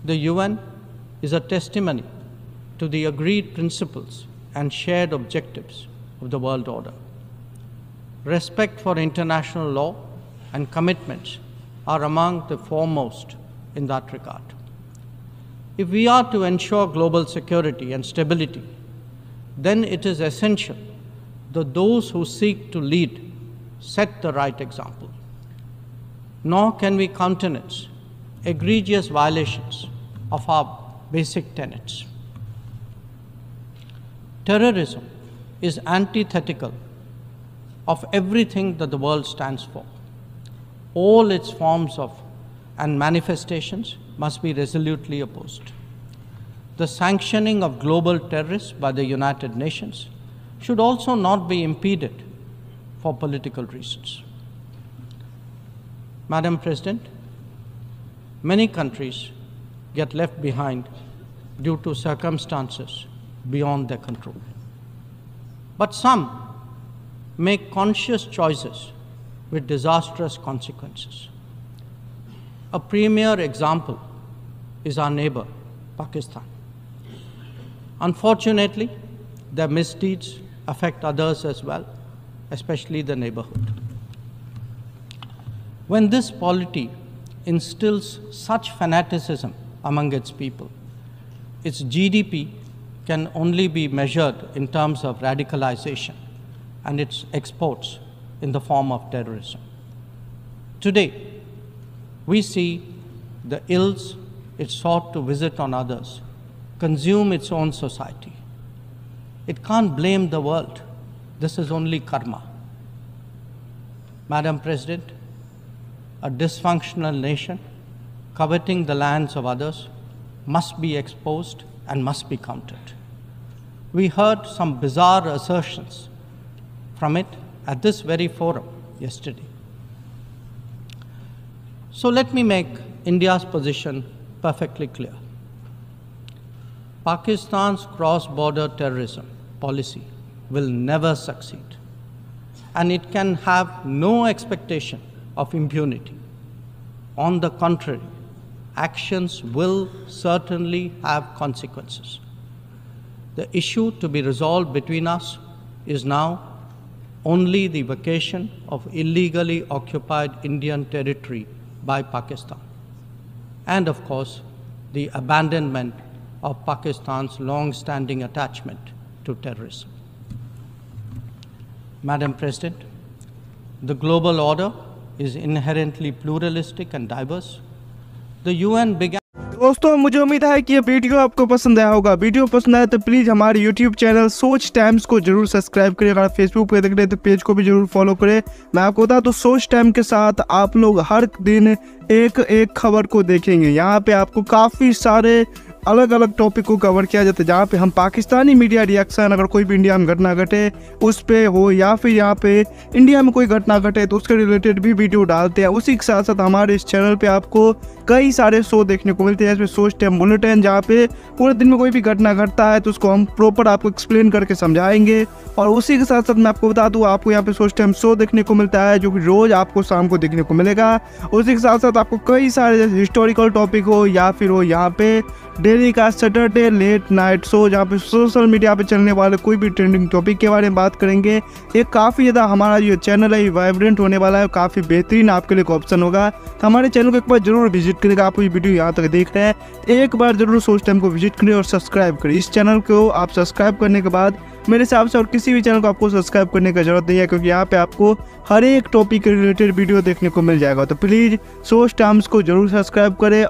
the UN is a testimony to the agreed principles and shared objectives of the world order. Respect for international law and commitments are among the foremost in that regard. If we are to ensure global security and stability, then it is essential that those who seek to lead set the right example. Nor can we countenance egregious violations of our basic tenets. Terrorism is antithetical of everything that the world stands for. All its forms of and manifestations must be resolutely opposed. The sanctioning of global terrorists by the United Nations should also not be impeded for political reasons. Madam President, many countries get left behind due to circumstances beyond their control. But some make conscious choices with disastrous consequences. A premier example is our neighbor, Pakistan. Unfortunately, their misdeeds affect others as well, especially the neighborhood. When this polity instills such fanaticism among its people, its GDP can only be measured in terms of radicalization and its exports in the form of terrorism. Today, we see the ills it sought to visit on others consume its own society. It can't blame the world. This is only karma. Madam President, a dysfunctional nation coveting the lands of others must be exposed and must be countered. We heard some bizarre assertions from it at this very forum yesterday. So let me make India's position perfectly clear. Pakistan's cross-border terrorism policy will never succeed, and it can have no expectation of impunity. On the contrary, actions will certainly have consequences. The issue to be resolved between us is now only the vacation of illegally occupied Indian territory by Pakistan, and of course, the abandonment of Pakistan's long-standing attachment to terrorism. Madam President, the global order is inherently pluralistic and diverse. The UN began. दोस्तों, मुझे उम्मीद है कि ये video आपको पसंद आया होगा। वीडियो पसंद आया तो प्लीज़ हमारे यूट्यूब चैनल सोच टाइम्स को जरूर सब्सक्राइब करें। अगर फेसबुक पे देख रहे हैं तो पेज को भी जरूर फॉलो करें। मैं आपको बता दूं, सोच टाइम के साथ आप लोग हर दिन एक एक खबर को देखेंगे। यहाँ पे आपको काफ़ी सारे अलग अलग टॉपिक को कवर किया जाता है, जहाँ पे हम पाकिस्तानी मीडिया रिएक्शन, अगर कोई भी इंडिया में घटना घटे उस पे हो, या फिर यहाँ पे इंडिया में कोई घटना घटे तो उसके रिलेटेड भी वीडियो डालते हैं। उसी के साथ साथ हमारे इस चैनल पे आपको कई सारे शो देखने को मिलते हैं, जैसे सोच टाइम बुलेटिन, जहाँ पे पूरे दिन में कोई भी घटना घटता है तो उसको हम प्रॉपर आपको एक्सप्लेन करके समझाएंगे। और उसी के साथ साथ मैं आपको बता दूँ, आपको यहाँ पे सोच टाइम शो देखने को मिलता है जो कि रोज़ आपको शाम को देखने को मिलेगा। उसी के साथ साथ आपको कई सारे जैसे हिस्टोरिकल टॉपिक हो या फिर हो यहाँ पे डेली का सैटरडे लेट नाइट शो, जहाँ पे सोशल मीडिया पे चलने वाले कोई भी ट्रेंडिंग टॉपिक के बारे में बात करेंगे। ये काफ़ी ज़्यादा हमारा जो चैनल है वाइब्रेंट होने वाला है, काफ़ी बेहतरीन आपके लिए ऑप्शन होगा। तो हमारे चैनल को एक बार जरूर विजिट करेगा। आप ये वीडियो यहाँ तक देख रहे हैं, एक बार जरूर सोच टाइम को विजिट करें और सब्सक्राइब करें। इस चैनल को आप सब्सक्राइब करने के बाद मेरे हिसाब से और किसी भी चैनल को आपको सब्सक्राइब करने की जरूरत नहीं है, क्योंकि यहाँ पे आपको हर एक टॉपिक के रिलेटेड वीडियो देखने को मिल जाएगा। तो प्लीज़ सोच टाइम्स को जरूर सब्सक्राइब करें